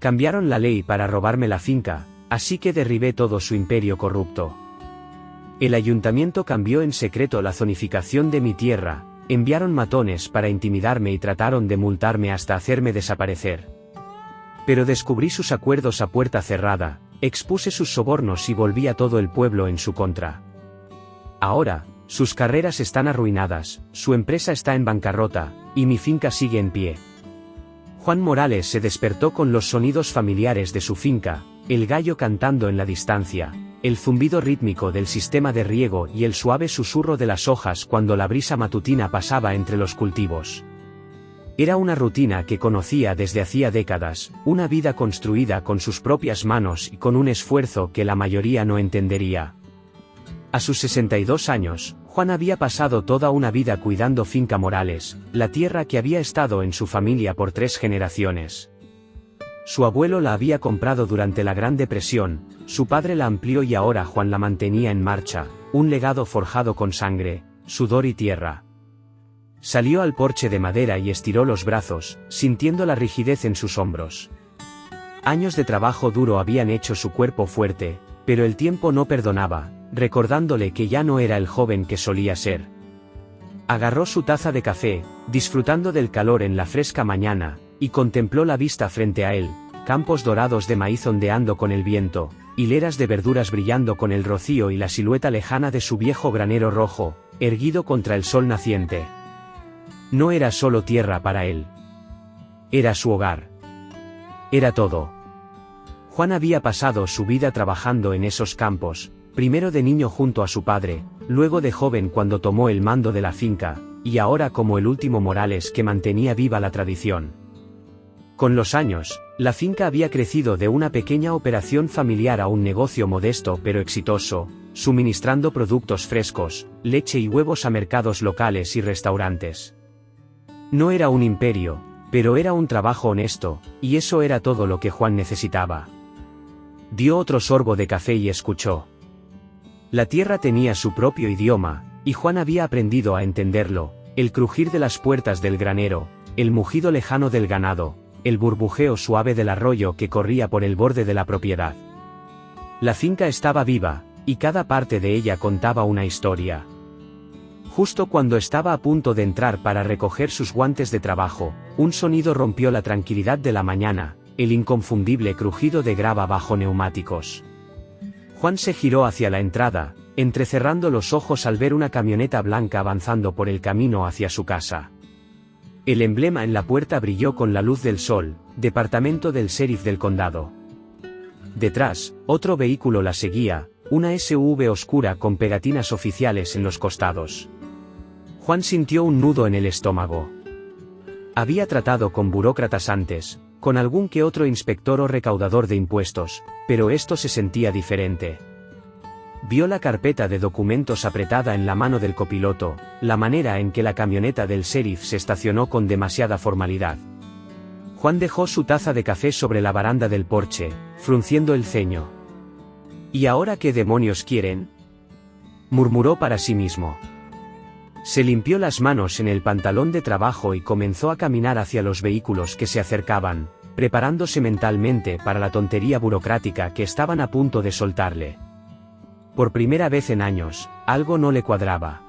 Cambiaron la ley para robarme la finca, así que derribé todo su imperio corrupto. El ayuntamiento cambió en secreto la zonificación de mi tierra, enviaron matones para intimidarme y trataron de multarme hasta hacerme desaparecer. Pero descubrí sus acuerdos a puerta cerrada, expuse sus sobornos y volví a todo el pueblo en su contra. Ahora, sus carreras están arruinadas, su empresa está en bancarrota, y mi finca sigue en pie. Juan Morales se despertó con los sonidos familiares de su finca, el gallo cantando en la distancia, el zumbido rítmico del sistema de riego y el suave susurro de las hojas cuando la brisa matutina pasaba entre los cultivos. Era una rutina que conocía desde hacía décadas, una vida construida con sus propias manos y con un esfuerzo que la mayoría no entendería. A sus 62 años, Juan había pasado toda una vida cuidando Finca Morales, la tierra que había estado en su familia por 3 generaciones. Su abuelo la había comprado durante la Gran Depresión, su padre la amplió y ahora Juan la mantenía en marcha, un legado forjado con sangre, sudor y tierra. Salió al porche de madera y estiró los brazos, sintiendo la rigidez en sus hombros. Años de trabajo duro habían hecho su cuerpo fuerte, pero el tiempo no perdonaba, recordándole que ya no era el joven que solía ser. Agarró su taza de café, disfrutando del calor en la fresca mañana, y contempló la vista frente a él, campos dorados de maíz ondeando con el viento, hileras de verduras brillando con el rocío y la silueta lejana de su viejo granero rojo, erguido contra el sol naciente. No era solo tierra para él. Era su hogar. Era todo. Juan había pasado su vida trabajando en esos campos, primero de niño junto a su padre, luego de joven cuando tomó el mando de la finca, y ahora como el último Morales que mantenía viva la tradición. Con los años, la finca había crecido de una pequeña operación familiar a un negocio modesto pero exitoso, suministrando productos frescos, leche y huevos a mercados locales y restaurantes. No era un imperio, pero era un trabajo honesto, y eso era todo lo que Juan necesitaba. Dio otro sorbo de café y escuchó. La tierra tenía su propio idioma, y Juan había aprendido a entenderlo, el crujir de las puertas del granero, el mugido lejano del ganado, el burbujeo suave del arroyo que corría por el borde de la propiedad. La finca estaba viva, y cada parte de ella contaba una historia. Justo cuando estaba a punto de entrar para recoger sus guantes de trabajo, un sonido rompió la tranquilidad de la mañana, el inconfundible crujido de grava bajo neumáticos. Juan se giró hacia la entrada, entrecerrando los ojos al ver una camioneta blanca avanzando por el camino hacia su casa. El emblema en la puerta brilló con la luz del sol, departamento del sheriff del condado. Detrás, otro vehículo la seguía, una SUV oscura con pegatinas oficiales en los costados. Juan sintió un nudo en el estómago. Había tratado con burócratas antes, con algún que otro inspector o recaudador de impuestos, pero esto se sentía diferente. Vio la carpeta de documentos apretada en la mano del copiloto, la manera en que la camioneta del sheriff se estacionó con demasiada formalidad. Juan dejó su taza de café sobre la baranda del porche, frunciendo el ceño. ¿Y ahora qué demonios quieren?, murmuró para sí mismo. Se limpió las manos en el pantalón de trabajo y comenzó a caminar hacia los vehículos que se acercaban, preparándose mentalmente para la tontería burocrática que estaban a punto de soltarle. Por primera vez en años, algo no le cuadraba.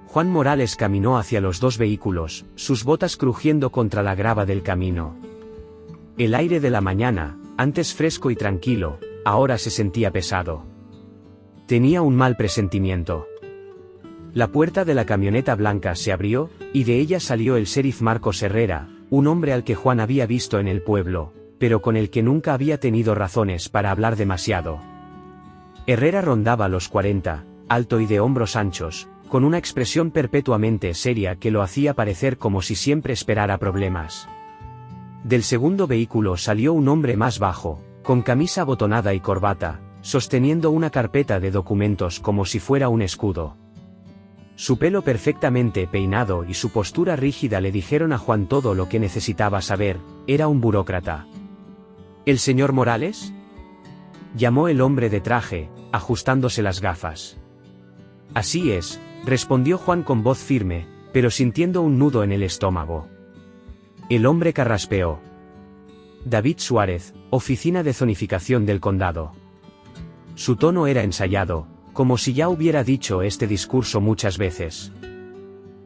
Juan Morales caminó hacia los 2 vehículos, sus botas crujiendo contra la grava del camino. El aire de la mañana, antes fresco y tranquilo, ahora se sentía pesado. Tenía un mal presentimiento. La puerta de la camioneta blanca se abrió, y de ella salió el sheriff Marcos Herrera, un hombre al que Juan había visto en el pueblo, pero con el que nunca había tenido razones para hablar demasiado. Herrera rondaba los 40, alto y de hombros anchos, con una expresión perpetuamente seria que lo hacía parecer como si siempre esperara problemas. Del segundo vehículo salió un hombre más bajo, con camisa abotonada y corbata, sosteniendo una carpeta de documentos como si fuera un escudo. Su pelo perfectamente peinado y su postura rígida le dijeron a Juan todo lo que necesitaba saber, era un burócrata. ¿El señor Morales?, llamó el hombre de traje, ajustándose las gafas. Así es, respondió Juan con voz firme, pero sintiendo un nudo en el estómago. El hombre carraspeó. David Suárez, Oficina de Zonificación del Condado. Su tono era ensayado, como si ya hubiera dicho este discurso muchas veces.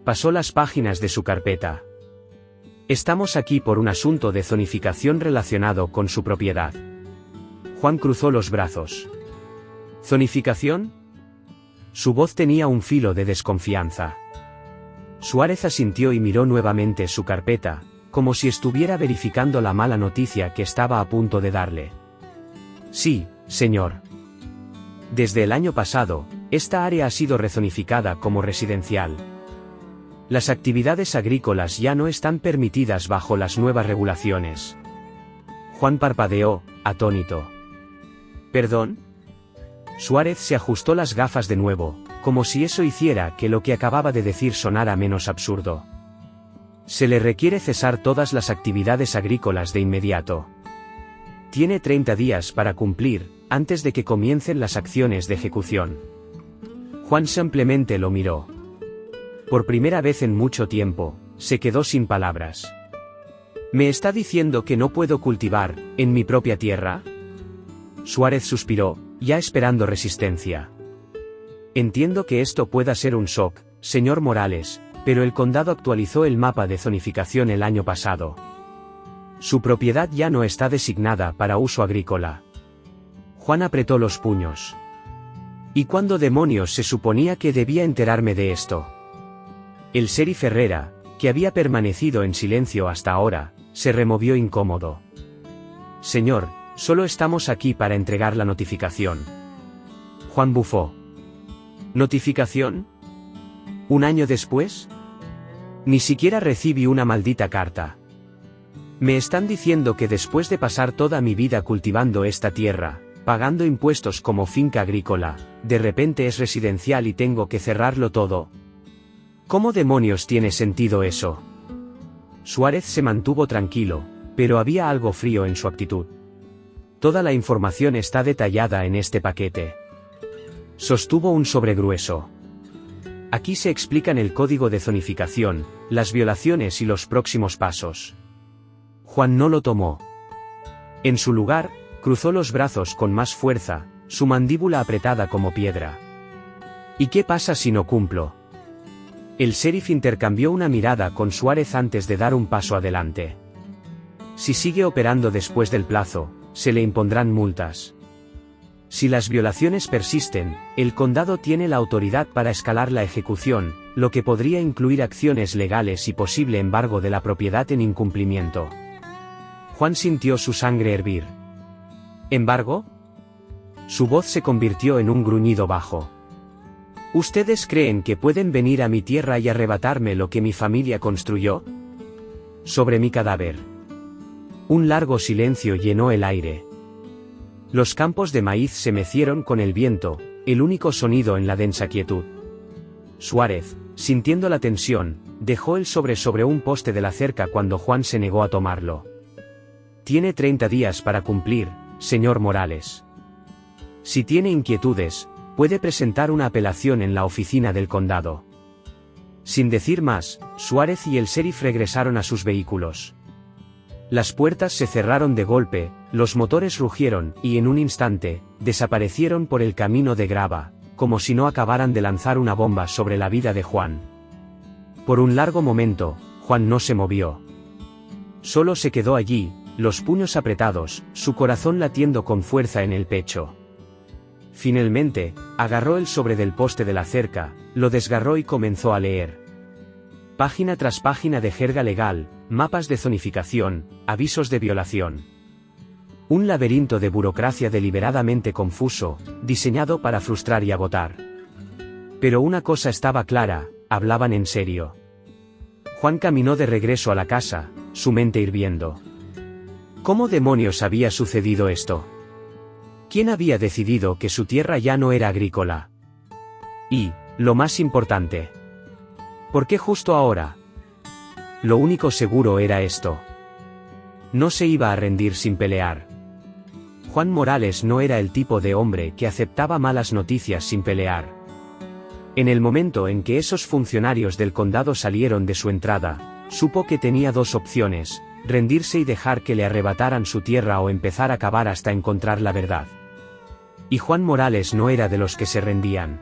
Pasó las páginas de su carpeta. Estamos aquí por un asunto de zonificación relacionado con su propiedad. Juan cruzó los brazos. ¿Zonificación? Su voz tenía un filo de desconfianza. Suárez asintió y miró nuevamente su carpeta, como si estuviera verificando la mala noticia que estaba a punto de darle. Sí, señor. Desde el año pasado, esta área ha sido rezonificada como residencial. Las actividades agrícolas ya no están permitidas bajo las nuevas regulaciones. Juan parpadeó, atónito. ¿Perdón? Suárez se ajustó las gafas de nuevo, como si eso hiciera que lo que acababa de decir sonara menos absurdo. Se le requiere cesar todas las actividades agrícolas de inmediato. Tiene 30 días para cumplir, antes de que comiencen las acciones de ejecución. Juan simplemente lo miró. Por primera vez en mucho tiempo, se quedó sin palabras. ¿Me está diciendo que no puedo cultivar, en mi propia tierra? Suárez suspiró, ya esperando resistencia. Entiendo que esto pueda ser un shock, señor Morales, pero el condado actualizó el mapa de zonificación el año pasado. Su propiedad ya no está designada para uso agrícola. Juan apretó los puños. ¿Y cuándo demonios se suponía que debía enterarme de esto? El sheriff Herrera, que había permanecido en silencio hasta ahora, se removió incómodo. Señor, solo estamos aquí para entregar la notificación. Juan bufó. ¿Notificación? ¿Un año después? Ni siquiera recibí una maldita carta. Me están diciendo que después de pasar toda mi vida cultivando esta tierra, pagando impuestos como finca agrícola, de repente es residencial y tengo que cerrarlo todo. ¿Cómo demonios tiene sentido eso? Suárez se mantuvo tranquilo, pero había algo frío en su actitud. Toda la información está detallada en este paquete. Sostuvo un sobregrueso. Aquí se explican el código de zonificación, las violaciones y los próximos pasos. Juan no lo tomó. En su lugar, cruzó los brazos con más fuerza, su mandíbula apretada como piedra. ¿Y qué pasa si no cumplo? El sheriff intercambió una mirada con Suárez antes de dar un paso adelante. Si sigue operando después del plazo, se le impondrán multas. Si las violaciones persisten, el condado tiene la autoridad para escalar la ejecución, lo que podría incluir acciones legales y posible embargo de la propiedad en incumplimiento. Juan sintió su sangre hervir. ¿Embargo? Su voz se convirtió en un gruñido bajo. ¿Ustedes creen que pueden venir a mi tierra y arrebatarme lo que mi familia construyó? Sobre mi cadáver. Un largo silencio llenó el aire. Los campos de maíz se mecieron con el viento, el único sonido en la densa quietud. Suárez, sintiendo la tensión, dejó el sobre un poste de la cerca cuando Juan se negó a tomarlo. Tiene 30 días para cumplir, señor Morales. Si tiene inquietudes, puede presentar una apelación en la oficina del condado. Sin decir más, Suárez y el sheriff regresaron a sus vehículos. Las puertas se cerraron de golpe, los motores rugieron y en un instante, desaparecieron por el camino de grava, como si no acabaran de lanzar una bomba sobre la vida de Juan. Por un largo momento, Juan no se movió. Solo se quedó allí, los puños apretados, su corazón latiendo con fuerza en el pecho. Finalmente, agarró el sobre del poste de la cerca, lo desgarró y comenzó a leer. Página tras página de jerga legal, mapas de zonificación, avisos de violación. Un laberinto de burocracia deliberadamente confuso, diseñado para frustrar y agotar. Pero una cosa estaba clara, hablaban en serio. Juan caminó de regreso a la casa, su mente hirviendo. ¿Cómo demonios había sucedido esto? ¿Quién había decidido que su tierra ya no era agrícola? Y, lo más importante, ¿por qué justo ahora? Lo único seguro era esto. No se iba a rendir sin pelear. Juan Morales no era el tipo de hombre que aceptaba malas noticias sin pelear. En el momento en que esos funcionarios del condado salieron de su entrada, supo que tenía dos opciones, rendirse y dejar que le arrebataran su tierra o empezar a cavar hasta encontrar la verdad. Y Juan Morales no era de los que se rendían.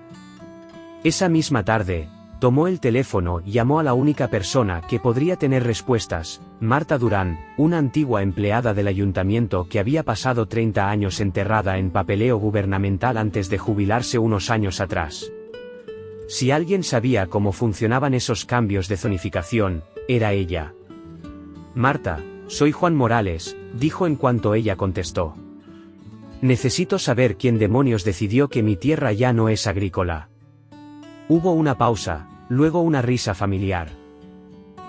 Esa misma tarde, tomó el teléfono y llamó a la única persona que podría tener respuestas, Marta Durán, una antigua empleada del ayuntamiento que había pasado 30 años enterrada en papeleo gubernamental antes de jubilarse unos años atrás. Si alguien sabía cómo funcionaban esos cambios de zonificación, era ella. Marta, soy Juan Morales, dijo en cuanto ella contestó. Necesito saber quién demonios decidió que mi tierra ya no es agrícola. Hubo una pausa, luego una risa familiar.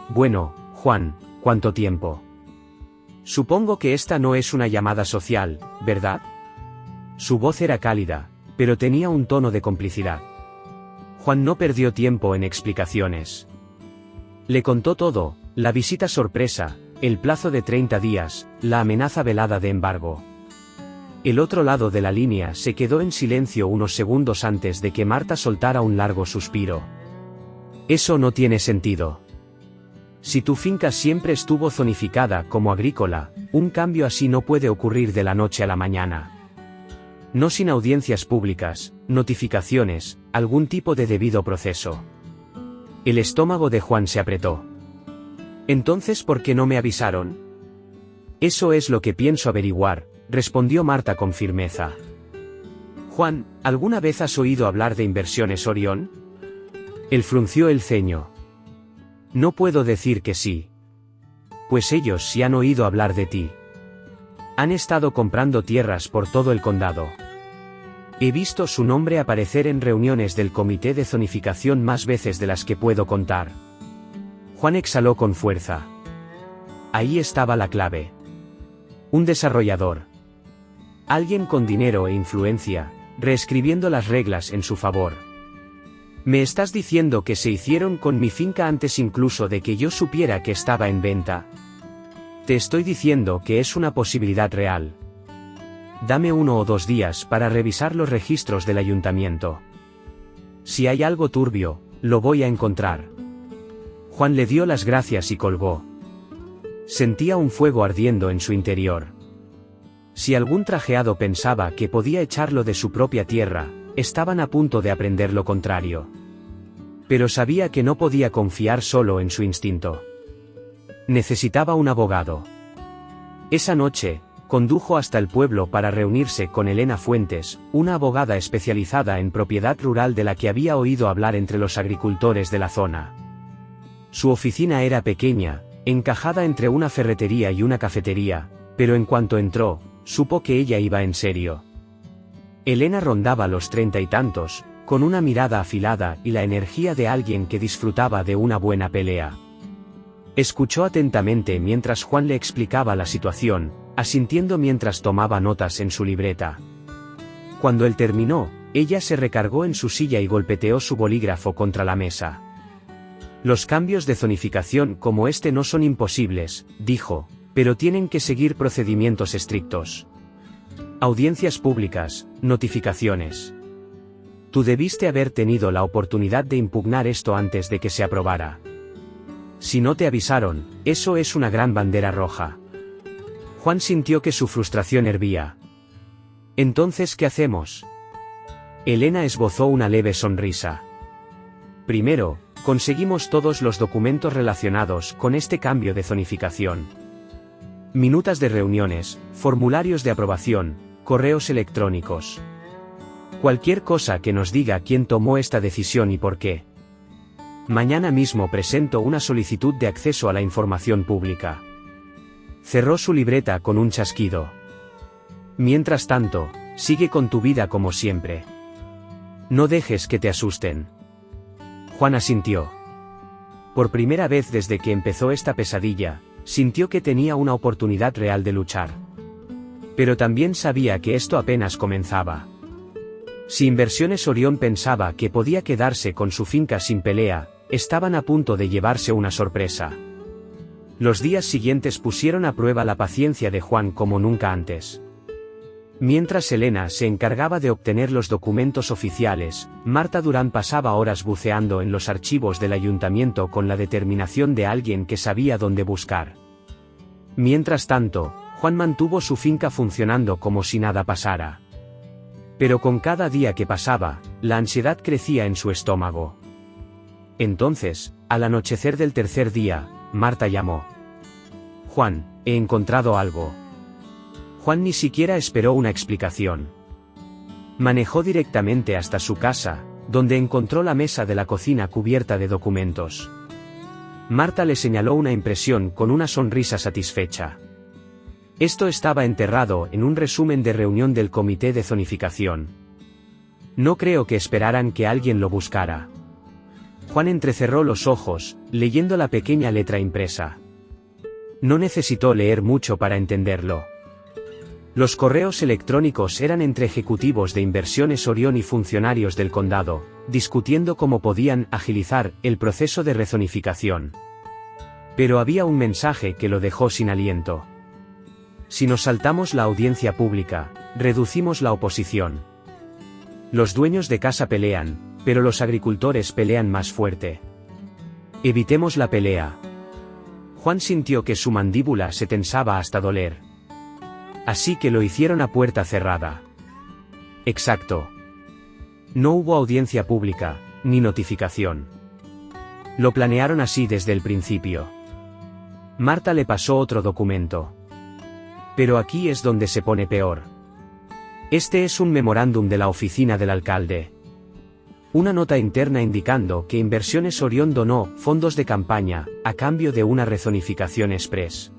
Bueno, Juan, ¿cuánto tiempo? Supongo que esta no es una llamada social, ¿verdad? Su voz era cálida, pero tenía un tono de complicidad. Juan no perdió tiempo en explicaciones. Le contó todo, la visita sorpresa, el plazo de 30 días, la amenaza velada de embargo. El otro lado de la línea se quedó en silencio unos segundos antes de que Marta soltara un largo suspiro. Eso no tiene sentido. Si tu finca siempre estuvo zonificada como agrícola, un cambio así no puede ocurrir de la noche a la mañana. No sin audiencias públicas, notificaciones, algún tipo de debido proceso. El estómago de Juan se apretó. ¿Entonces por qué no me avisaron? Eso es lo que pienso averiguar, respondió Marta con firmeza. Juan, ¿alguna vez has oído hablar de Inversiones Orión? Él frunció el ceño. No puedo decir que sí. Pues ellos sí han oído hablar de ti. Han estado comprando tierras por todo el condado. He visto su nombre aparecer en reuniones del comité de zonificación más veces de las que puedo contar. Juan exhaló con fuerza. Ahí estaba la clave. Un desarrollador. Alguien con dinero e influencia, reescribiendo las reglas en su favor. ¿Me estás diciendo que se hicieron con mi finca antes incluso de que yo supiera que estaba en venta? Te estoy diciendo que es una posibilidad real. Dame 1 o 2 días para revisar los registros del ayuntamiento. Si hay algo turbio, lo voy a encontrar. Juan le dio las gracias y colgó. Sentía un fuego ardiendo en su interior. Si algún trajeado pensaba que podía echarlo de su propia tierra, estaban a punto de aprender lo contrario. Pero sabía que no podía confiar solo en su instinto. Necesitaba un abogado. Esa noche, condujo hasta el pueblo para reunirse con Elena Fuentes, una abogada especializada en propiedad rural de la que había oído hablar entre los agricultores de la zona. Su oficina era pequeña, encajada entre una ferretería y una cafetería, pero en cuanto entró, supo que ella iba en serio. Elena rondaba los 30 y tantos, con una mirada afilada y la energía de alguien que disfrutaba de una buena pelea. Escuchó atentamente mientras Juan le explicaba la situación, asintiendo mientras tomaba notas en su libreta. Cuando él terminó, ella se recargó en su silla y golpeteó su bolígrafo contra la mesa. Los cambios de zonificación como este no son imposibles, dijo, pero tienen que seguir procedimientos estrictos. Audiencias públicas, notificaciones. Tú debiste haber tenido la oportunidad de impugnar esto antes de que se aprobara. Si no te avisaron, eso es una gran bandera roja. Juan sintió que su frustración hervía. ¿Entonces qué hacemos? Elena esbozó una leve sonrisa. Primero, conseguimos todos los documentos relacionados con este cambio de zonificación. Minutas de reuniones, formularios de aprobación, correos electrónicos. Cualquier cosa que nos diga quién tomó esta decisión y por qué. Mañana mismo presento una solicitud de acceso a la información pública. Cerró su libreta con un chasquido. Mientras tanto, sigue con tu vida como siempre. No dejes que te asusten. Juan asintió. Por primera vez desde que empezó esta pesadilla, sintió que tenía una oportunidad real de luchar. Pero también sabía que esto apenas comenzaba. Si Inversiones Orión pensaba que podía quedarse con su finca sin pelea, estaban a punto de llevarse una sorpresa. Los días siguientes pusieron a prueba la paciencia de Juan como nunca antes. Mientras Elena se encargaba de obtener los documentos oficiales, Marta Durán pasaba horas buceando en los archivos del ayuntamiento con la determinación de alguien que sabía dónde buscar. Mientras tanto, Juan mantuvo su finca funcionando como si nada pasara. Pero con cada día que pasaba, la ansiedad crecía en su estómago. Entonces, al anochecer del tercer día, Marta llamó. «Juan, he encontrado algo». Juan ni siquiera esperó una explicación. Manejó directamente hasta su casa, donde encontró la mesa de la cocina cubierta de documentos. Marta le señaló una impresión con una sonrisa satisfecha. Esto estaba enterrado en un resumen de reunión del comité de zonificación. No creo que esperaran que alguien lo buscara. Juan entrecerró los ojos, leyendo la pequeña letra impresa. No necesitó leer mucho para entenderlo. Los correos electrónicos eran entre ejecutivos de Inversiones Orión y funcionarios del condado, discutiendo cómo podían agilizar el proceso de rezonificación. Pero había un mensaje que lo dejó sin aliento. Si nos saltamos la audiencia pública, reducimos la oposición. Los dueños de casa pelean, pero los agricultores pelean más fuerte. Evitemos la pelea. Juan sintió que su mandíbula se tensaba hasta doler. Así que lo hicieron a puerta cerrada. Exacto. No hubo audiencia pública, ni notificación. Lo planearon así desde el principio. Marta le pasó otro documento. Pero aquí es donde se pone peor. Este es un memorándum de la oficina del alcalde. Una nota interna indicando que Inversiones Orión donó fondos de campaña, a cambio de una rezonificación express.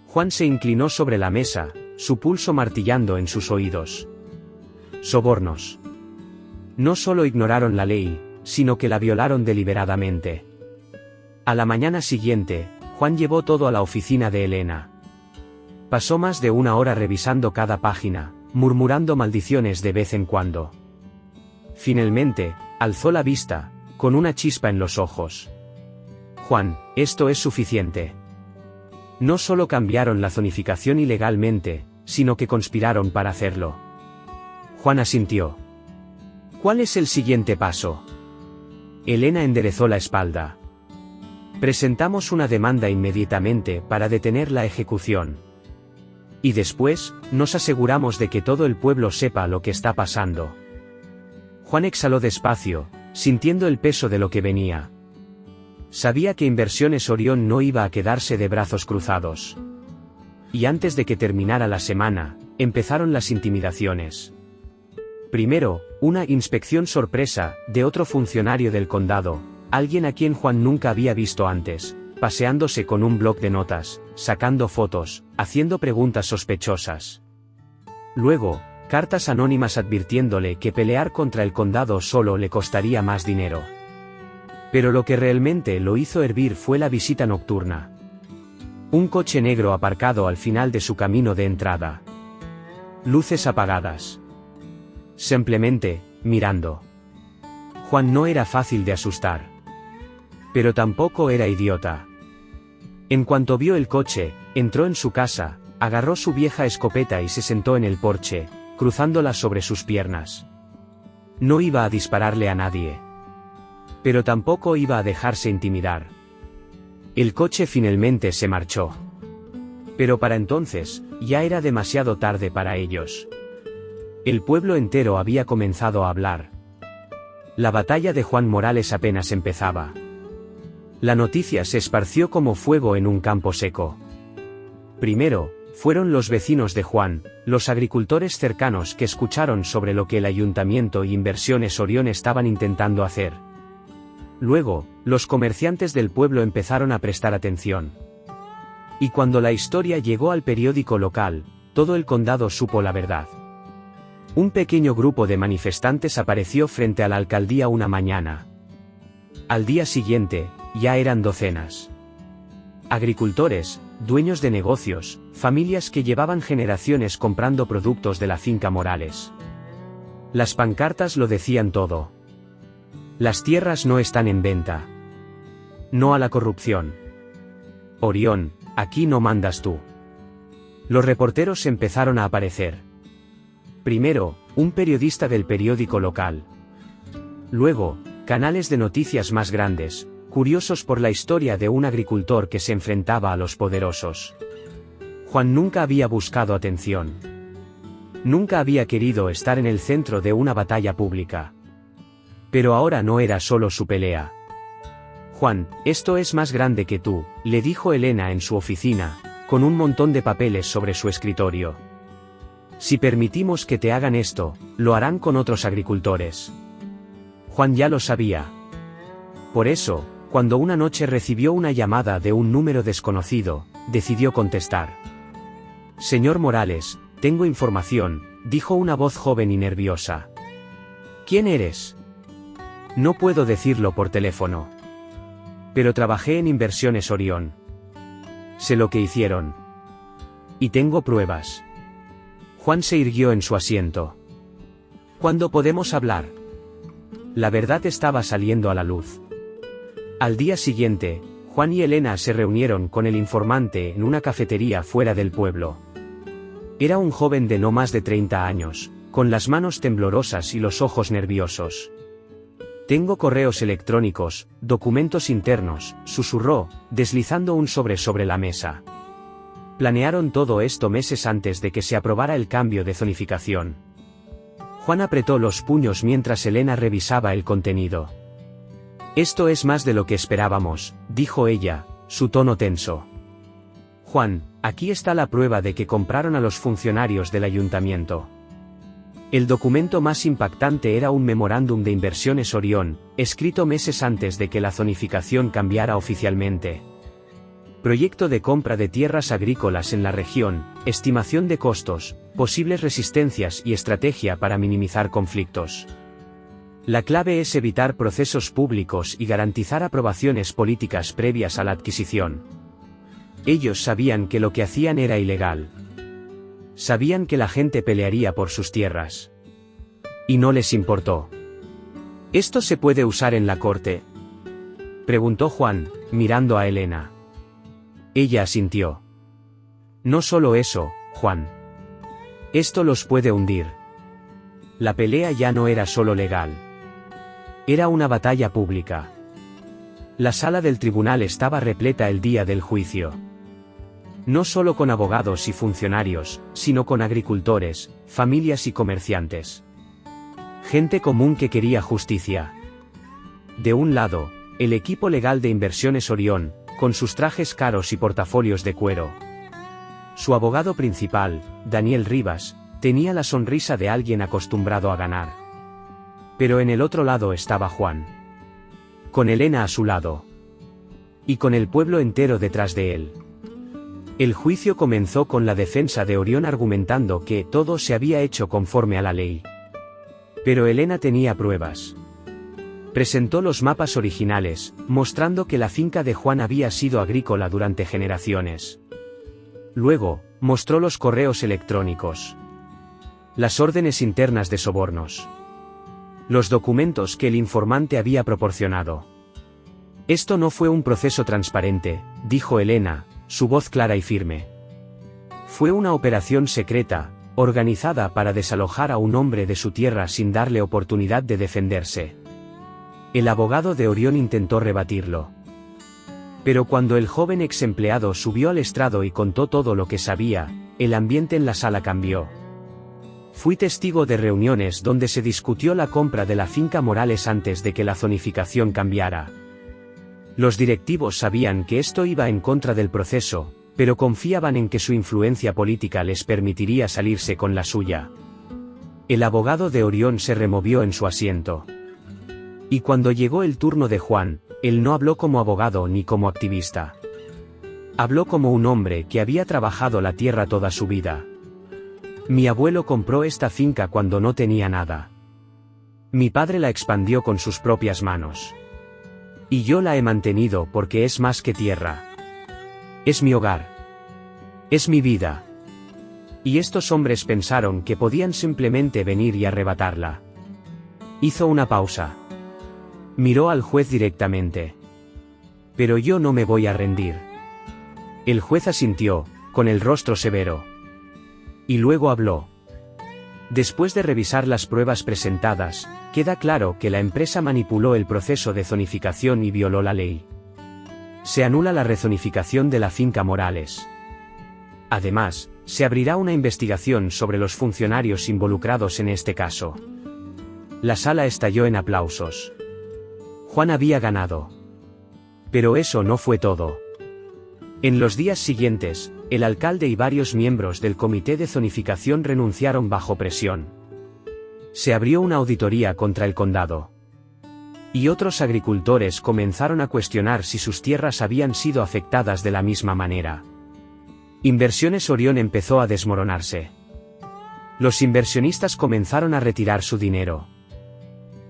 Juan se inclinó sobre la mesa, su pulso martillando en sus oídos. Sobornos. No solo ignoraron la ley, sino que la violaron deliberadamente. A la mañana siguiente, Juan llevó todo a la oficina de Elena. Pasó más de una hora revisando cada página, murmurando maldiciones de vez en cuando. Finalmente, alzó la vista, con una chispa en los ojos. Juan, esto es suficiente. No solo cambiaron la zonificación ilegalmente, sino que conspiraron para hacerlo. Juan asintió. ¿Cuál es el siguiente paso? Elena enderezó la espalda. Presentamos una demanda inmediatamente para detener la ejecución. Y después, nos aseguramos de que todo el pueblo sepa lo que está pasando. Juan exhaló despacio, sintiendo el peso de lo que venía. Sabía que Inversiones Orión no iba a quedarse de brazos cruzados. Y antes de que terminara la semana, empezaron las intimidaciones. Primero, una inspección sorpresa, de otro funcionario del condado, alguien a quien Juan nunca había visto antes, paseándose con un bloc de notas, sacando fotos, haciendo preguntas sospechosas. Luego, cartas anónimas advirtiéndole que pelear contra el condado solo le costaría más dinero. Pero lo que realmente lo hizo hervir fue la visita nocturna. Un coche negro aparcado al final de su camino de entrada. Luces apagadas. Simplemente, mirando. Juan no era fácil de asustar. Pero tampoco era idiota. En cuanto vio el coche, entró en su casa, agarró su vieja escopeta y se sentó en el porche, cruzándola sobre sus piernas. No iba a dispararle a nadie. Pero tampoco iba a dejarse intimidar. El coche finalmente se marchó. Pero para entonces, ya era demasiado tarde para ellos. El pueblo entero había comenzado a hablar. La batalla de Juan Morales apenas empezaba. La noticia se esparció como fuego en un campo seco. Primero, fueron los vecinos de Juan, los agricultores cercanos que escucharon sobre lo que el ayuntamiento y Inversiones Orión estaban intentando hacer. Luego, los comerciantes del pueblo empezaron a prestar atención. Y cuando la historia llegó al periódico local, todo el condado supo la verdad. Un pequeño grupo de manifestantes apareció frente a la alcaldía una mañana. Al día siguiente, ya eran docenas. Agricultores, dueños de negocios, familias que llevaban generaciones comprando productos de la finca Morales. Las pancartas lo decían todo. Las tierras no están en venta. No a la corrupción. Orión, aquí no mandas tú. Los reporteros empezaron a aparecer. Primero, un periodista del periódico local. Luego, canales de noticias más grandes, curiosos por la historia de un agricultor que se enfrentaba a los poderosos. Juan nunca había buscado atención. Nunca había querido estar en el centro de una batalla pública. Pero ahora no era solo su pelea. Juan, esto es más grande que tú, le dijo Elena en su oficina, con un montón de papeles sobre su escritorio. Si permitimos que te hagan esto, lo harán con otros agricultores. Juan ya lo sabía. Por eso, cuando una noche recibió una llamada de un número desconocido, decidió contestar. Señor Morales, tengo información, dijo una voz joven y nerviosa. ¿Quién eres? No puedo decirlo por teléfono. Pero trabajé en Inversiones Orión. Sé lo que hicieron. Y tengo pruebas. Juan se irguió en su asiento. ¿Cuándo podemos hablar? La verdad estaba saliendo a la luz. Al día siguiente, Juan y Elena se reunieron con el informante en una cafetería fuera del pueblo. Era un joven de no más de 30 años, con las manos temblorosas y los ojos nerviosos. Tengo correos electrónicos, documentos internos, susurró, deslizando un sobre la mesa. Planearon todo esto meses antes de que se aprobara el cambio de zonificación. Juan apretó los puños mientras Elena revisaba el contenido. Esto es más de lo que esperábamos, dijo ella, su tono tenso. Juan, aquí está la prueba de que compraron a los funcionarios del ayuntamiento. El documento más impactante era un memorándum de Inversiones Orión, escrito meses antes de que la zonificación cambiara oficialmente. Proyecto de compra de tierras agrícolas en la región, estimación de costos, posibles resistencias y estrategia para minimizar conflictos. La clave es evitar procesos públicos y garantizar aprobaciones políticas previas a la adquisición. Ellos sabían que lo que hacían era ilegal. Sabían que la gente pelearía por sus tierras. Y no les importó. ¿Esto se puede usar en la corte?, preguntó Juan, mirando a Elena. Ella asintió. No solo eso, Juan. Esto los puede hundir. La pelea ya no era solo legal. Era una batalla pública. La sala del tribunal estaba repleta el día del juicio. No solo con abogados y funcionarios, sino con agricultores, familias y comerciantes. Gente común que quería justicia. De un lado, el equipo legal de Inversiones Orión, con sus trajes caros y portafolios de cuero. Su abogado principal, Daniel Rivas, tenía la sonrisa de alguien acostumbrado a ganar. Pero en el otro lado estaba Juan. Con Elena a su lado. Y con el pueblo entero detrás de él. El juicio comenzó con la defensa de Orión argumentando que todo se había hecho conforme a la ley. Pero Elena tenía pruebas. Presentó los mapas originales, mostrando que la finca de Juan había sido agrícola durante generaciones. Luego, mostró los correos electrónicos. Las órdenes internas de sobornos. Los documentos que el informante había proporcionado. Esto no fue un proceso transparente, dijo Elena, su voz clara y firme. Fue una operación secreta, organizada para desalojar a un hombre de su tierra sin darle oportunidad de defenderse. El abogado de Orión intentó rebatirlo. Pero cuando el joven ex empleado subió al estrado y contó todo lo que sabía, el ambiente en la sala cambió. Fui testigo de reuniones donde se discutió la compra de la finca Morales antes de que la zonificación cambiara. Los directivos sabían que esto iba en contra del proceso, pero confiaban en que su influencia política les permitiría salirse con la suya. El abogado de Orión se removió en su asiento. Y cuando llegó el turno de Juan, él no habló como abogado ni como activista. Habló como un hombre que había trabajado la tierra toda su vida. Mi abuelo compró esta finca cuando no tenía nada. Mi padre la expandió con sus propias manos. Y yo la he mantenido porque es más que tierra. Es mi hogar. Es mi vida. Y estos hombres pensaron que podían simplemente venir y arrebatarla. Hizo una pausa. Miró al juez directamente. Pero yo no me voy a rendir. El juez asintió, con el rostro severo. Y luego habló. Después de revisar las pruebas presentadas, queda claro que la empresa manipuló el proceso de zonificación y violó la ley. Se anula la rezonificación de la finca Morales. Además, se abrirá una investigación sobre los funcionarios involucrados en este caso. La sala estalló en aplausos. Juan había ganado. Pero eso no fue todo. En los días siguientes, el alcalde y varios miembros del comité de zonificación renunciaron bajo presión. Se abrió una auditoría contra el condado. Y otros agricultores comenzaron a cuestionar si sus tierras habían sido afectadas de la misma manera. Inversiones Orión empezó a desmoronarse. Los inversionistas comenzaron a retirar su dinero.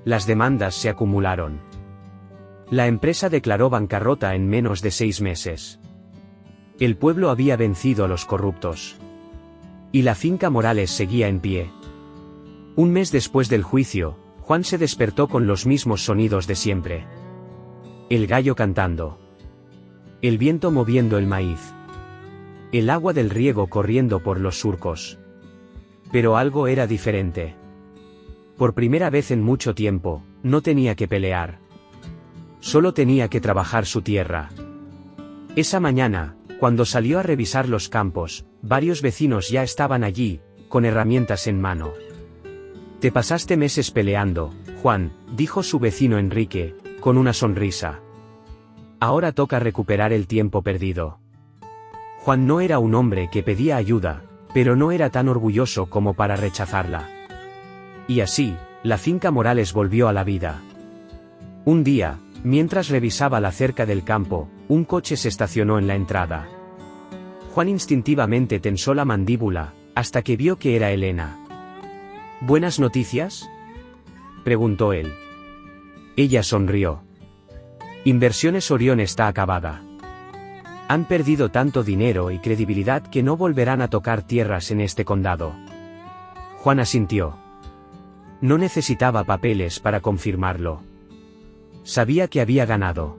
Las demandas se acumularon. La empresa declaró bancarrota en menos de 6 meses. El pueblo había vencido a los corruptos. Y la finca Morales seguía en pie. Un mes después del juicio, Juan se despertó con los mismos sonidos de siempre. El gallo cantando. El viento moviendo el maíz. El agua del riego corriendo por los surcos. Pero algo era diferente. Por primera vez en mucho tiempo, no tenía que pelear. Solo tenía que trabajar su tierra. Esa mañana, cuando salió a revisar los campos, varios vecinos ya estaban allí, con herramientas en mano. Te pasaste meses peleando, Juan, dijo su vecino Enrique, con una sonrisa. Ahora toca recuperar el tiempo perdido. Juan no era un hombre que pedía ayuda, pero no era tan orgulloso como para rechazarla. Y así, la finca Morales volvió a la vida. Un día, mientras revisaba la cerca del campo, un coche se estacionó en la entrada. Juan instintivamente tensó la mandíbula, hasta que vio que era Elena. ¿Buenas noticias?, preguntó él. Ella sonrió. Inversiones Orión está acabada. Han perdido tanto dinero y credibilidad que no volverán a tocar tierras en este condado. Juan asintió. No necesitaba papeles para confirmarlo. Sabía que había ganado.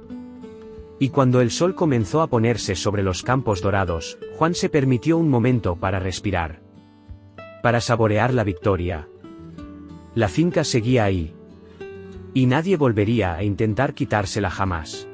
Y cuando el sol comenzó a ponerse sobre los campos dorados, Juan se permitió un momento para respirar. Para saborear la victoria. La finca seguía ahí. Y nadie volvería a intentar quitársela jamás.